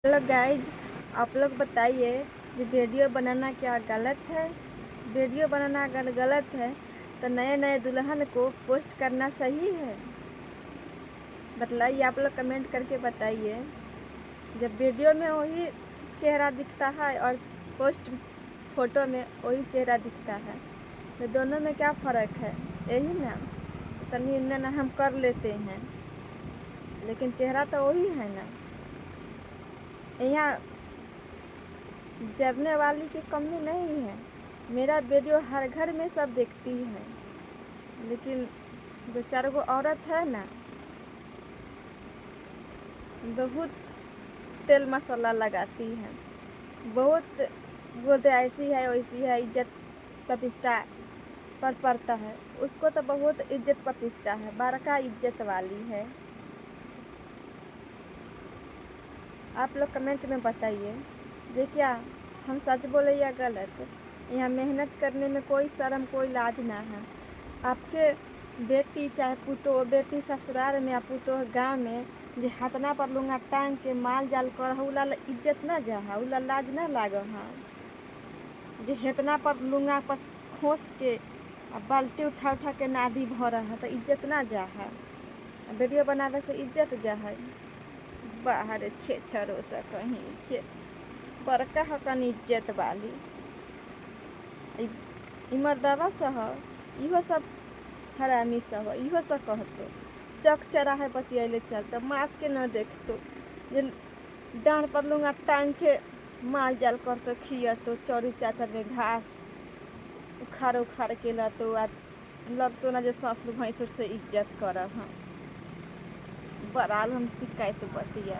Hello guys, आप लोग बताइए कि वीडियो बनाना क्या गलत है। वीडियो बनाना अगर गलत है तो नए नए दुल्हन को पोस्ट करना सही है? बतलाइए, आप लोग कमेंट करके बताइए। जब वीडियो में वही चेहरा दिखता है और पोस्ट फोटो में वही चेहरा दिखता है तो दोनों में क्या फ़र्क है? यही ना, तनी ना हम कर लेते हैं लेकिन चेहरा तो वही है ना। यहाँ जरने वाली की कमी नहीं है। मेरा वीडियो हर घर में सब देखती है, लेकिन दो चार गो औरत है ना, बहुत तेल मसाला लगाती है, बहुत बोलते ऐसी है वैसी है, इज्जत प्रतिष्ठा पर पड़ता है। उसको तो बहुत इज्जत प्रतिष्ठा है, बड़का इज्जत वाली है। आप लोग कमेंट में बताइए जे क्या हम सच बोले या गलत। यहाँ मेहनत करने में कोई शर्म कोई लाज ना है। आपके बेटी चाहे पुतो बेटी ससुराल में या पुतो गाँव में जे हथना पर लुंगा टांग के माल जाल कर उला इज्जत ना जा है, उला लाज ना लाग है। जे हेतना पर लुंगा पर खोस के बाल्टी उठा उठा के नादी भर है तो इज्जत ना जा है। वीडियो बनावे से इज्जत जा है। बाहर छे छरो सा कहीं के बड़का हकन इज्जत वाली मर्दवा सह इहो सब हरामी सह इहो सब कहतो चक चराहे बतियाले चलते माँ के न देखतो जे डांड पर लूंगा टांग के माल जाल करतो खियतो चौरी चाचर में घास उखाड़ उखाड़ के लतो आ लगतो ना जे ससुर भैंसुर से इज्जत कर। बराल हम शिकायत बतिया।